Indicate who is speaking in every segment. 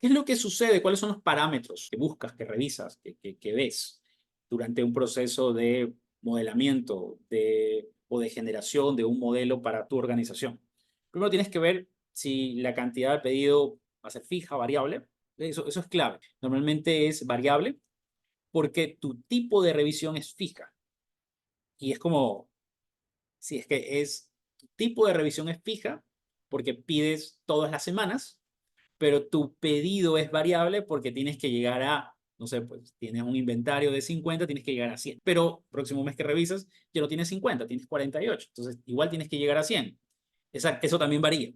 Speaker 1: ¿Qué es lo que sucede? ¿Cuáles son los parámetros que buscas, que revisas, que ves durante un proceso de modelamiento o de generación de un modelo para tu organización? Primero tienes que ver si la cantidad de pedido va a ser fija, variable. Eso es clave. Normalmente es variable porque tu tipo de revisión es fija. Y es como, si es que es, tu tipo de revisión es fija porque pides todas las semanas, pero tu pedido es variable porque tienes que llegar a, no sé, pues tienes un inventario de 50, tienes que llegar a 100. Pero próximo mes que revisas, ya no tienes 50, tienes 48. Entonces, igual tienes que llegar a 100. Eso también varía,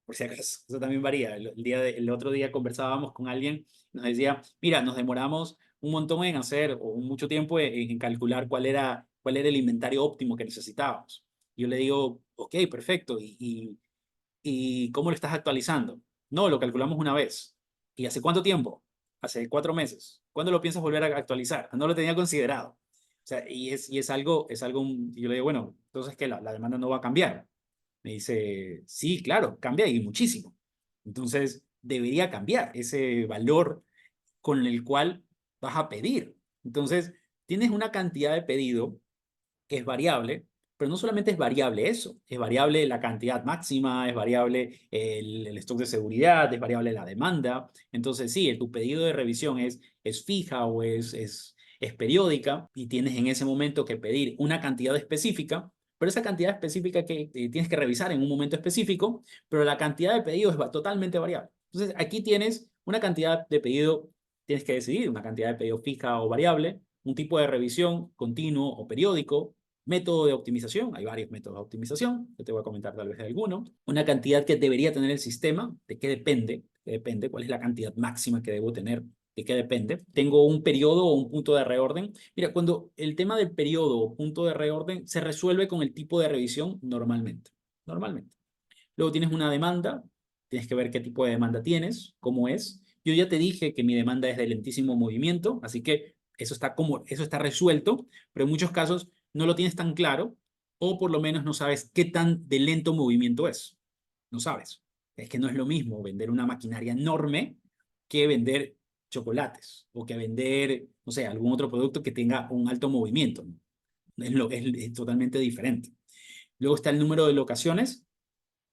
Speaker 1: por si acaso. Eso también varía. El otro día conversábamos con alguien, nos decía, mira, nos demoramos un montón en hacer, o mucho tiempo en calcular cuál era el inventario óptimo que necesitábamos. Yo le digo, ok, perfecto. ¿Y cómo lo estás actualizando? No, lo calculamos una vez. ¿Y hace cuánto tiempo? Hace 4 meses. ¿Cuándo lo piensas volver a actualizar? No lo tenía considerado. O sea, y es algo, yo le digo, bueno, entonces que la demanda no va a cambiar. Me dice, sí, claro, cambia y muchísimo. Entonces, debería cambiar ese valor con el cual vas a pedir. Entonces, tienes una cantidad de pedido que es variable, pero no solamente es variable eso, es variable la cantidad máxima, es variable el stock de seguridad, es variable la demanda. Entonces, sí, tu pedido de revisión es fija o es periódica y tienes en ese momento que pedir una cantidad específica, pero esa cantidad específica que tienes que revisar en un momento específico, pero la cantidad de pedidos es totalmente variable. Entonces, aquí tienes una cantidad de pedido, tienes que decidir una cantidad de pedido fija o variable, un tipo de revisión continuo o periódico, método de optimización, hay varios métodos de optimización, yo te voy a comentar tal vez de alguno, una cantidad que debería tener el sistema, de qué depende, cuál es la cantidad máxima que debo tener, de qué depende. Tengo un periodo o un punto de reorden. Mira, cuando el tema del periodo o punto de reorden se resuelve con el tipo de revisión normalmente. Luego tienes una demanda, tienes que ver qué tipo de demanda tienes, cómo es. Yo ya te dije que mi demanda es de lentísimo movimiento, así que eso está resuelto, pero en muchos casos no lo tienes tan claro o por lo menos no sabes qué tan de lento movimiento es. No sabes. Es que no es lo mismo vender una maquinaria enorme que vender chocolates o que vender, no sé, algún otro producto que tenga un alto movimiento. Es totalmente diferente. Luego está el número de locaciones,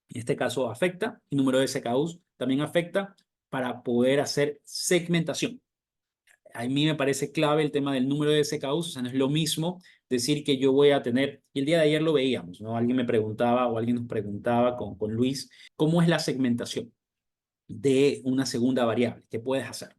Speaker 1: en este caso afecta, y número de SKUs también afecta para poder hacer segmentación. A mí me parece clave el tema del número de SKUs, o sea, no es lo mismo decir que yo voy a tener, y el día de ayer lo veíamos, ¿no? Alguien me preguntaba o alguien nos preguntaba con Luis, ¿cómo es la segmentación de una segunda variable? ¿Qué puedes hacer?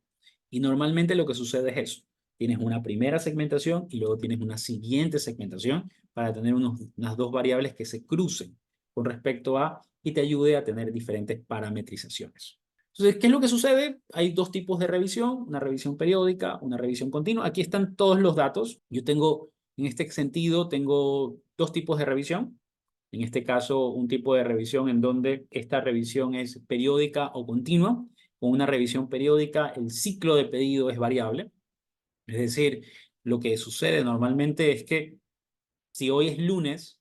Speaker 1: Y normalmente lo que sucede es eso. Tienes una primera segmentación y luego tienes una siguiente segmentación para tener unas dos variables que se crucen con respecto a y te ayude a tener diferentes parametrizaciones. Entonces, ¿qué es lo que sucede? Hay dos tipos de revisión, una revisión periódica, una revisión continua. Aquí están todos los datos. Yo tengo, en este sentido, tengo dos tipos de revisión. En este caso, un tipo de revisión en donde esta revisión es periódica o continua. Con una revisión periódica, el ciclo de pedido es variable. Es decir, lo que sucede normalmente es que si hoy es lunes,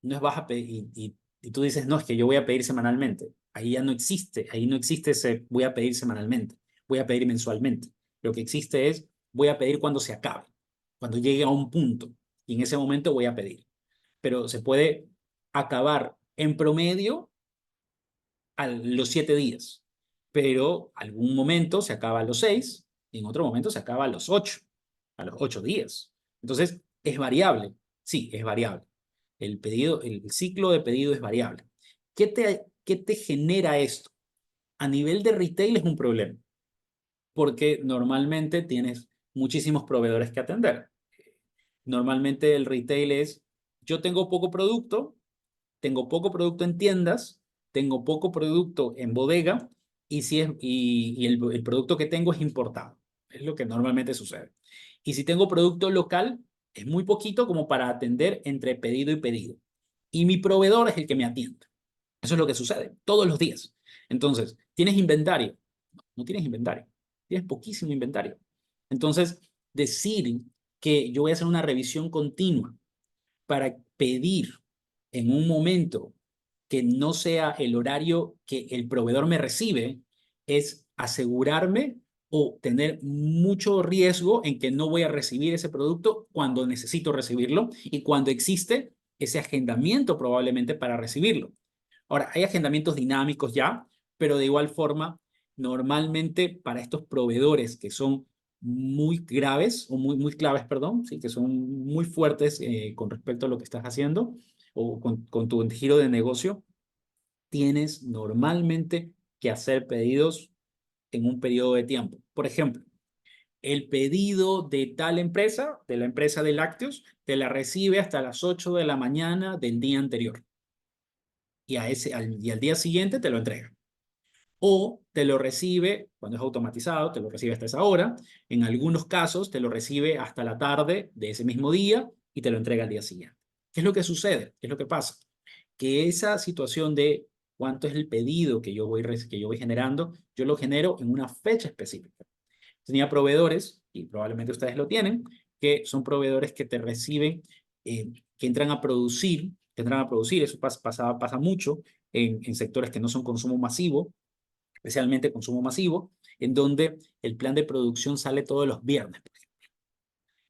Speaker 1: no es vas a pedir, y tú dices, no, es que yo voy a pedir semanalmente. Ahí no existe ese voy a pedir semanalmente, voy a pedir mensualmente. Lo que existe es voy a pedir cuando se acabe, cuando llegue a un punto, y en ese momento voy a pedir. Pero se puede acabar en promedio a los 7 días, pero algún momento se acaba a los 6 y en otro momento se acaba a los 8 días. Entonces, es variable. Sí, es variable. El ciclo de pedido es variable. ¿Qué te genera esto? A nivel de retail es un problema, porque normalmente tienes muchísimos proveedores que atender. Normalmente el retail es, yo tengo poco producto en tiendas, tengo poco producto en bodega y el producto que tengo es importado. Es lo que normalmente sucede. Y si tengo producto local, es muy poquito como para atender entre pedido y pedido. Y mi proveedor es el que me atiende. Eso es lo que sucede todos los días. Entonces, ¿tienes inventario? No tienes inventario. Tienes poquísimo inventario. Entonces, decir que yo voy a hacer una revisión continua para pedir en un momento que no sea el horario que el proveedor me recibe, es asegurarme o tener mucho riesgo en que no voy a recibir ese producto cuando necesito recibirlo y cuando existe ese agendamiento probablemente para recibirlo. Ahora, hay agendamientos dinámicos ya, pero de igual forma, normalmente para estos proveedores que son muy graves o muy claves, perdón, sí, que son muy fuertes con respecto a lo que estás haciendo o con tu giro de negocio, tienes normalmente que hacer pedidos en un periodo de tiempo. Por ejemplo, el pedido de tal empresa, de la empresa de lácteos, te la recibe hasta las 8 de la mañana del día anterior y al día siguiente te lo entrega. O te lo recibe, cuando es automatizado, te lo recibe hasta esa hora. En algunos casos te lo recibe hasta la tarde de ese mismo día y te lo entrega al día siguiente. ¿Qué es lo que sucede? ¿Qué es lo que pasa? Que esa situación de cuánto es el pedido que yo voy generando, yo lo genero en una fecha específica. Tenía proveedores, y probablemente ustedes lo tienen, que son proveedores que te reciben, que entran a producir, eso pasa mucho en sectores que no son consumo masivo, especialmente consumo masivo, en donde el plan de producción sale todos los viernes.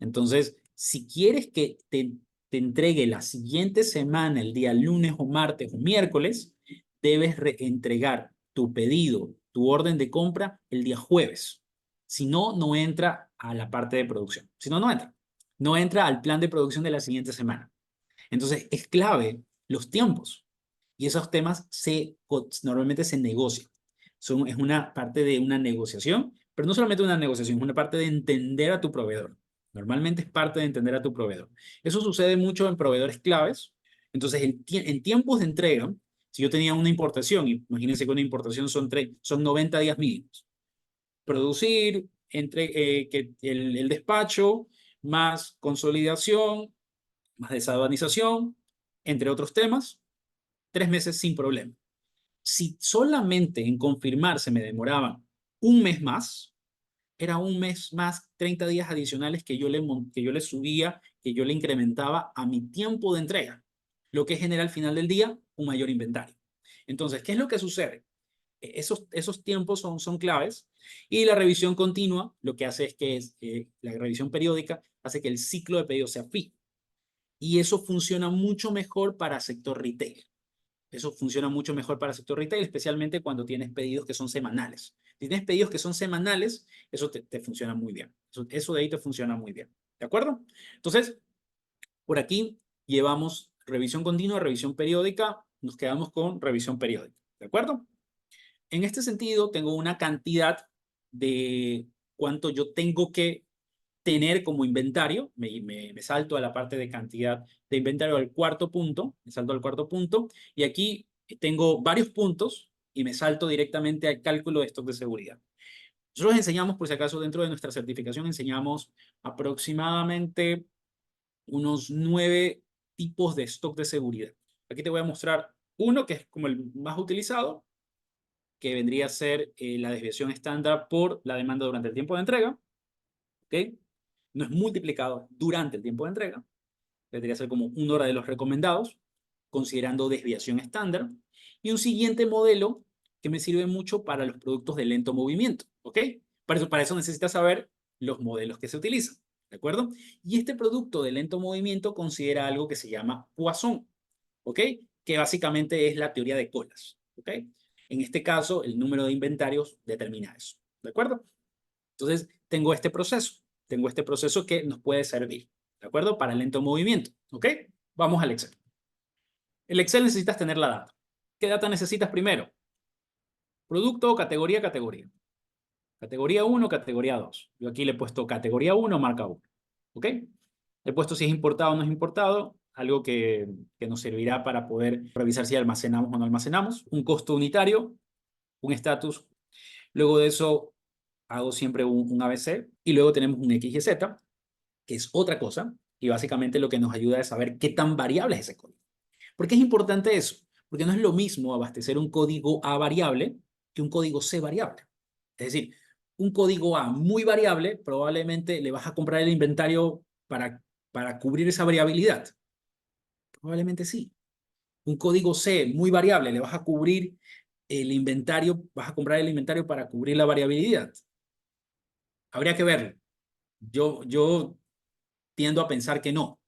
Speaker 1: Entonces, si quieres que te entregue la siguiente semana, el día lunes o martes o miércoles, debes entregar tu pedido, tu orden de compra el día jueves. Si no, no entra a la parte de producción. Si no, no entra. No entra al plan de producción de la siguiente semana. Entonces, es clave los tiempos. Y esos temas normalmente se negocian. Es una parte de una negociación, pero no solamente una negociación, es una parte de entender a tu proveedor. Normalmente es parte de entender a tu proveedor. Eso sucede mucho en proveedores claves. Entonces, en tiempos de entrega, si yo tenía una importación, imagínense que una importación son 90 días mínimos. Producir, que el despacho, más consolidación, más desadanización, entre otros temas, 3 meses sin problema. Si solamente en confirmar se me demoraba un mes más, era un mes más, 30 días adicionales que yo le subía, que yo le incrementaba a mi tiempo de entrega, lo que genera al final del día un mayor inventario. Entonces, ¿qué es lo que sucede? Esos tiempos son claves y la revisión continua lo que hace es que la revisión periódica hace que el ciclo de pedido sea fijo y eso funciona mucho mejor para sector retail. Eso funciona mucho mejor para el sector retail, especialmente cuando tienes pedidos que son semanales. Si tienes pedidos que son semanales, eso te funciona muy bien. Eso de ahí te funciona muy bien. ¿De acuerdo? Entonces, por aquí llevamos revisión continua, revisión periódica, nos quedamos con revisión periódica. ¿De acuerdo? En este sentido, tengo una cantidad de cuánto yo tengo que tener como inventario, me salto a la parte de cantidad de inventario al cuarto punto, me salto al cuarto punto, y aquí tengo varios puntos y me salto directamente al cálculo de stock de seguridad. Nosotros enseñamos, por si acaso, dentro de nuestra certificación, enseñamos aproximadamente unos 9 tipos de stock de seguridad. Aquí te voy a mostrar uno que es como el más utilizado, que vendría a ser la desviación estándar por la demanda durante el tiempo de entrega. ¿Ok? No es multiplicado durante el tiempo de entrega, debería ser como 1 hora de los recomendados, considerando desviación estándar, y un siguiente modelo que me sirve mucho para los productos de lento movimiento, ¿ok? Para eso necesitas saber los modelos que se utilizan, ¿de acuerdo? Y este producto de lento movimiento considera algo que se llama Poisson, ¿ok? Que básicamente es la teoría de colas, ¿ok? En este caso, el número de inventarios determina eso, ¿de acuerdo? Entonces, tengo este proceso que nos puede servir, ¿de acuerdo? Para lento movimiento, ¿ok? Vamos al Excel. El Excel necesitas tener la data. ¿Qué data necesitas primero? Producto, categoría, categoría. Categoría 1, categoría 2. Yo aquí le he puesto categoría 1, marca 1, ¿ok? Le he puesto si es importado o no es importado, algo que nos servirá para poder revisar si almacenamos o no almacenamos. Un costo unitario, un estatus. Luego de eso hago siempre un ABC y luego tenemos un XYZ, que es otra cosa, y básicamente lo que nos ayuda es saber qué tan variable es ese código. ¿Por qué es importante eso? Porque no es lo mismo abastecer un código A variable que un código C variable. Es decir, un código A muy variable, probablemente le vas a comprar el inventario para cubrir esa variabilidad. Probablemente sí. Un código C muy variable, le vas a cubrir el inventario, vas a comprar el inventario para cubrir la variabilidad. Habría que verlo. Yo tiendo a pensar que no.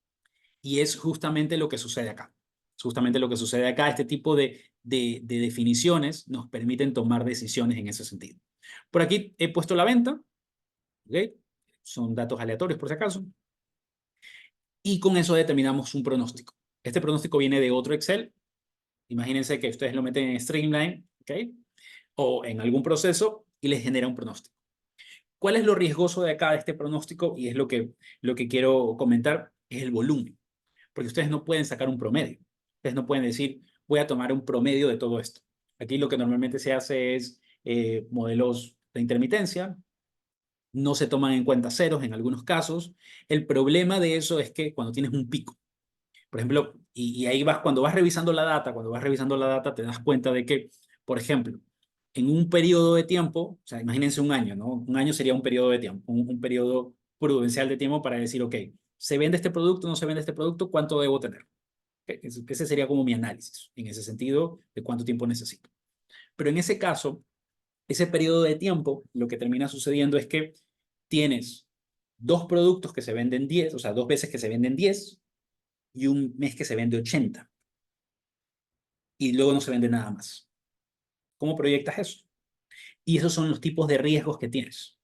Speaker 1: Y es justamente lo que sucede acá. Es justamente lo que sucede acá. Este tipo de definiciones nos permiten tomar decisiones en ese sentido. Por aquí he puesto la venta. ¿Okay? Son datos aleatorios por si acaso. Y con eso determinamos un pronóstico. Este pronóstico viene de otro Excel. Imagínense que ustedes lo meten en Streamline, ¿okay? O en algún proceso y les genera un pronóstico. ¿Cuál es lo riesgoso de acá de este pronóstico? Y es lo que quiero comentar, es el volumen. Porque ustedes no pueden sacar un promedio. Ustedes no pueden decir, voy a tomar un promedio de todo esto. Aquí lo que normalmente se hace es modelos de intermitencia, no se toman en cuenta ceros en algunos casos. El problema de eso es que cuando tienes un pico, por ejemplo, y ahí vas, cuando vas revisando la data, te das cuenta de que, por ejemplo, en un periodo de tiempo, o sea, imagínense un año, ¿no? Un año sería un periodo de tiempo, un periodo prudencial de tiempo para decir, ok, ¿se vende este producto, no se vende este producto? ¿Cuánto debo tener? Ese sería como mi análisis, en ese sentido, de cuánto tiempo necesito. Pero en ese caso, ese periodo de tiempo, lo que termina sucediendo es que tienes dos productos que se venden 10, o sea, dos veces que se venden 10 y un mes que se vende 80 y luego no se vende nada más. ¿Cómo proyectas eso? Y esos son los tipos de riesgos que tienes.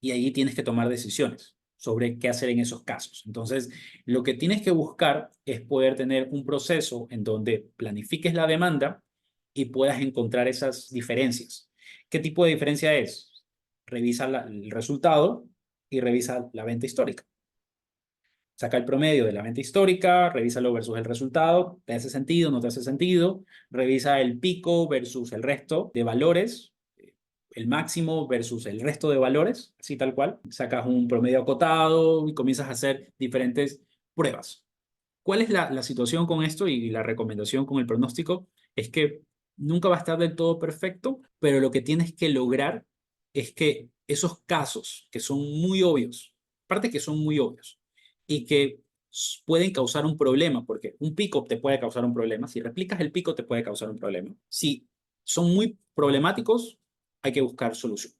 Speaker 1: Y ahí tienes que tomar decisiones sobre qué hacer en esos casos. Entonces, lo que tienes que buscar es poder tener un proceso en donde planifiques la demanda y puedas encontrar esas diferencias. ¿Qué tipo de diferencia es? Revisa el resultado y revisa la venta histórica. Saca el promedio de la venta histórica, revísalo versus el resultado, ¿te hace sentido, no te hace sentido? Revisa el pico versus el resto de valores, el máximo versus el resto de valores, así tal cual. Sacas un promedio acotado y comienzas a hacer diferentes pruebas. ¿Cuál es la situación con esto y la recomendación con el pronóstico? Es que nunca va a estar del todo perfecto, pero lo que tienes que lograr es que esos casos que son muy obvios, aparte que son muy obvios, y que pueden causar un problema, porque un pico te puede causar un problema, si replicas el pico te puede causar un problema. Si son muy problemáticos, hay que buscar solución.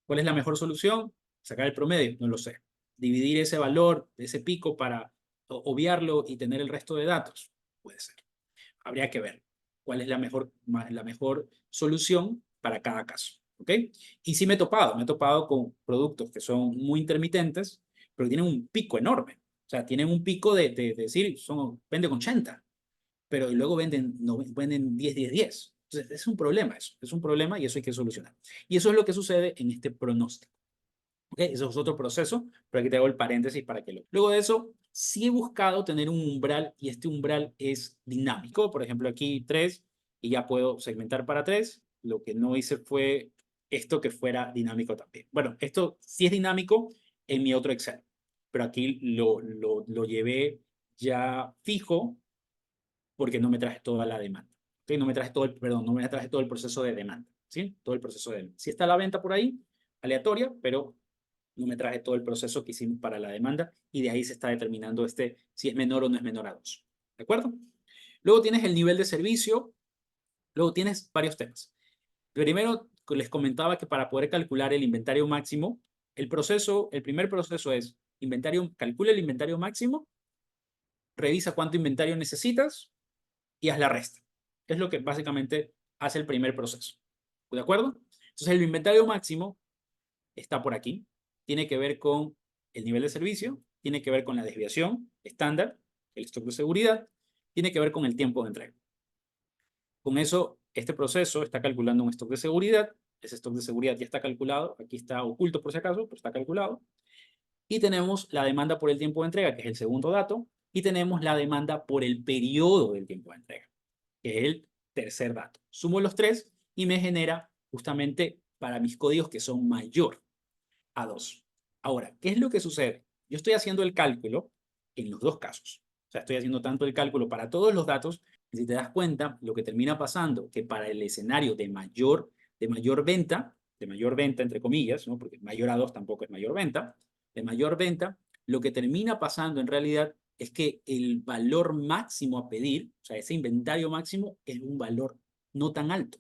Speaker 1: ¿Cuál es la mejor solución? Sacar el promedio, no lo sé. Dividir ese valor, ese pico para obviarlo y tener el resto de datos. Puede ser. Habría que ver cuál es la mejor solución para cada caso. ¿Ok? Y sí me he topado con productos que son muy intermitentes, pero tienen un pico enorme. O sea, tienen un pico de decir, vende con 80, pero luego venden, no, venden 10, 10, 10. Entonces, es un problema eso, es un problema y eso hay que solucionar. Y eso es lo que sucede en este pronóstico. ¿Okay? Eso es otro proceso, pero aquí te hago el paréntesis para que lo... Luego de eso, sí he buscado tener un umbral y este umbral es dinámico. Por ejemplo, aquí 3 y ya puedo segmentar para 3. Lo que no hice fue esto que fuera dinámico también. Bueno, esto sí es dinámico en mi otro Excel, pero aquí lo llevé ya fijo porque no me traje toda la demanda. ¿Okay? No me traje todo perdón, no me traje todo el proceso de demanda. ¿Sí? Todo el proceso de demanda. Sí está la venta por ahí, aleatoria, pero no me traje todo el proceso que hicimos para la demanda y de ahí se está determinando si es menor o no es menor a 2. ¿De acuerdo? Luego tienes el nivel de servicio, luego tienes varios temas. Primero, les comentaba que para poder calcular el inventario máximo, el primer proceso es calcula el inventario máximo, revisa cuánto inventario necesitas y haz la resta. Es lo que básicamente hace el primer proceso. ¿De acuerdo? Entonces el inventario máximo está por aquí. Tiene que ver con el nivel de servicio, tiene que ver con la desviación estándar, el stock de seguridad, tiene que ver con el tiempo de entrega. Con eso, este proceso está calculando un stock de seguridad. Ese stock de seguridad ya está calculado. Aquí está oculto por si acaso, pero está calculado. Y tenemos la demanda por el tiempo de entrega, que es el segundo dato. Y tenemos la demanda por el periodo del tiempo de entrega, que es el tercer dato. Sumo los tres y me genera justamente para mis códigos que son mayor a 2. Ahora, ¿qué es lo que sucede? Yo estoy haciendo el cálculo en los dos casos. O sea, estoy haciendo tanto el cálculo para todos los datos. Y si te das cuenta, lo que termina pasando, que para el escenario de mayor venta entre comillas, ¿no? Porque mayor a 2 tampoco es mayor venta, de mayor venta, lo que termina pasando en realidad es que el valor máximo a pedir, o sea, ese inventario máximo, es un valor no tan alto.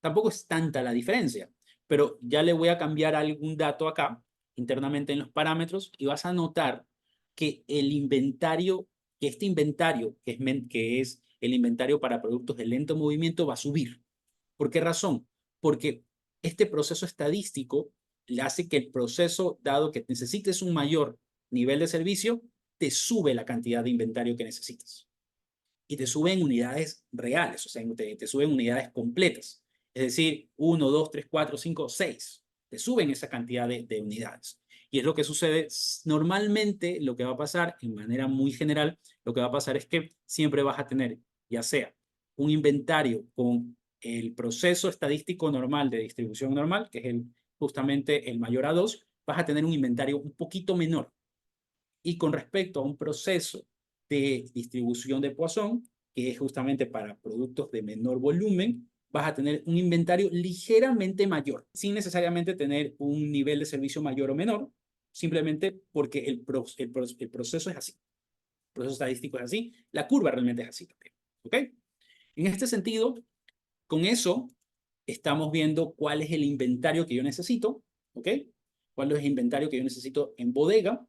Speaker 1: Tampoco es tanta la diferencia, pero ya le voy a cambiar algún dato acá, internamente en los parámetros, y vas a notar que el inventario, que este inventario, que es el inventario para productos de lento movimiento, va a subir. ¿Por qué razón? Porque este proceso estadístico le hace que el proceso, dado que necesites un mayor nivel de servicio, te sube la cantidad de inventario que necesitas. Y te sube en unidades reales, o sea, te suben unidades completas. Es decir, 1, 2, 3, 4, 5, 6. Te suben esa cantidad de unidades. Y es lo que sucede. Normalmente lo que va a pasar, en manera muy general, lo que va a pasar es que siempre vas a tener, ya sea un inventario con el proceso estadístico normal de distribución normal, que es justamente el mayor a 2, vas a tener un inventario un poquito menor. Y con respecto a un proceso de distribución de Poisson, que es justamente para productos de menor volumen, vas a tener un inventario ligeramente mayor, sin necesariamente tener un nivel de servicio mayor o menor, simplemente porque el proceso es así. El proceso estadístico es así, la curva realmente es así también. ¿Ok? En este sentido, con eso estamos viendo cuál es el inventario que yo necesito, ¿ok? ¿Cuál es el inventario que yo necesito en bodega?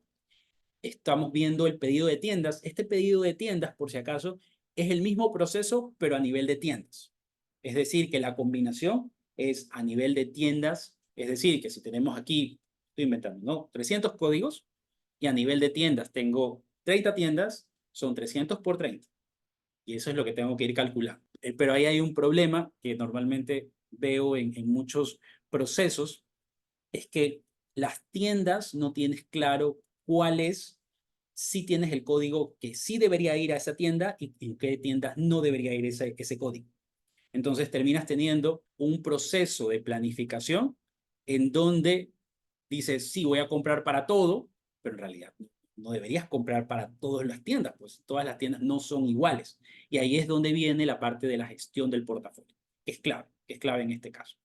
Speaker 1: Estamos viendo el pedido de tiendas. Este pedido de tiendas, por si acaso, es el mismo proceso, pero a nivel de tiendas. Es decir, que la combinación es a nivel de tiendas. Es decir, que si tenemos aquí, estoy inventando, ¿no? 300 códigos y a nivel de tiendas tengo 30 tiendas, son 300 por 30. Y eso es lo que tengo que ir calculando. Pero ahí hay un problema que normalmente veo en muchos procesos, es que las tiendas no tienes claro cuál es, si tienes el código que sí debería ir a esa tienda y en qué tiendas no debería ir ese código. Entonces terminas teniendo un proceso de planificación en donde dices, sí, voy a comprar para todo, pero en realidad no deberías comprar para todas las tiendas, pues todas las tiendas no son iguales. Y ahí es donde viene la parte de la gestión del portafolio, que es clave en este caso.